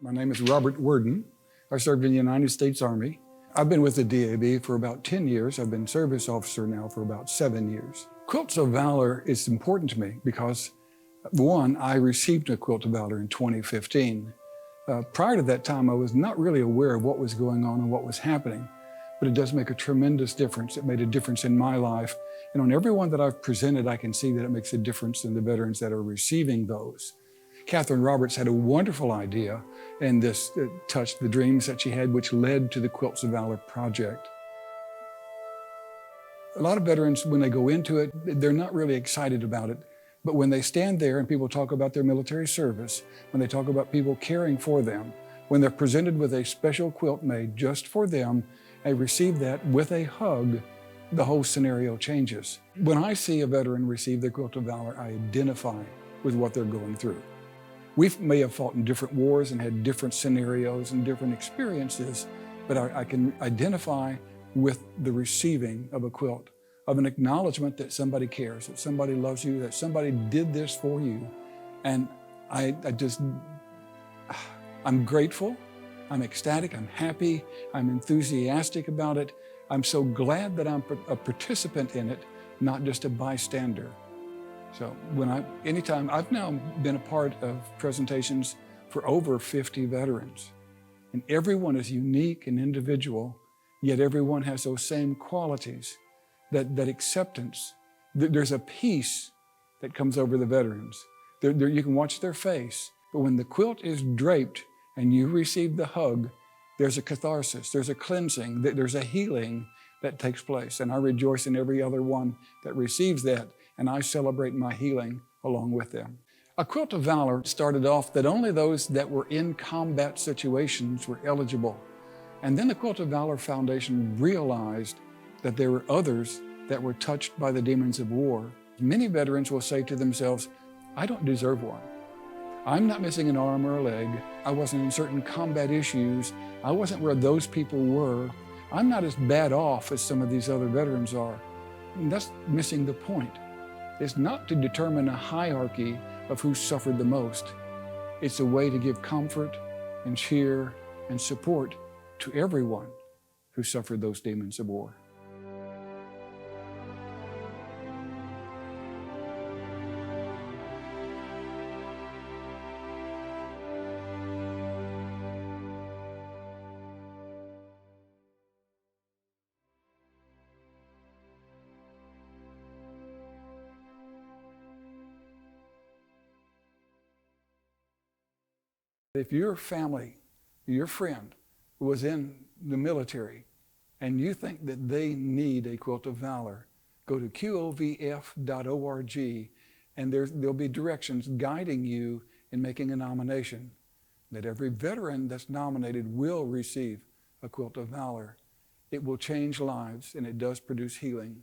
My name is Robert Worden. I served in the United States Army. I've been with the DAB for about 10 years. I've been service officer now for about 7 years. Quilts of Valor is important to me because, one, I received a Quilt of Valor in 2015. Prior to that time, I was not really aware of what was going on and what was happening, but it does make a tremendous difference. It made a difference in my life. And on everyone that I've presented, I can see that it makes a difference in the veterans that are receiving those. Catherine Roberts had a wonderful idea, and this touched the dreams that she had, which led to the Quilts of Valor project. A lot of veterans, when they go into it, they're not really excited about it. But when they stand there and people talk about their military service, when they talk about people caring for them, when they're presented with a special quilt made just for them, and receive that with a hug, the whole scenario changes. When I see a veteran receive the Quilt of Valor, I identify with what they're going through. We may have fought in different wars and had different scenarios and different experiences, but I can identify with the receiving of a quilt, of an acknowledgement that somebody cares, that somebody loves you, that somebody did this for you. And I'm grateful, I'm ecstatic, I'm happy, I'm enthusiastic about it. I'm so glad that I'm a participant in it, not just a bystander. So anytime, I've now been a part of presentations for over 50 veterans. And everyone is unique and individual, yet everyone has those same qualities, that acceptance. There's a peace that comes over the veterans. You can watch their face, but when the quilt is draped and you receive the hug, there's a catharsis, there's a cleansing, there's a healing that takes place. And I rejoice in every other one that receives that, and I celebrate my healing along with them. A Quilt of Valor started off that only those that were in combat situations were eligible. And then the Quilt of Valor Foundation realized that there were others that were touched by the demons of war. Many veterans will say to themselves, I don't deserve one. I'm not missing an arm or a leg. I wasn't in certain combat issues. I wasn't where those people were. I'm not as bad off as some of these other veterans are. And that's missing the point. It's not to determine a hierarchy of who suffered the most. It's a way to give comfort and cheer and support to everyone who suffered those demons of war. If your family, your friend was in the military and you think that they need a Quilt of Valor, go to qovf.org and there'll be directions guiding you in making a nomination. That every veteran that's nominated will receive a Quilt of Valor. It will change lives and it does produce healing.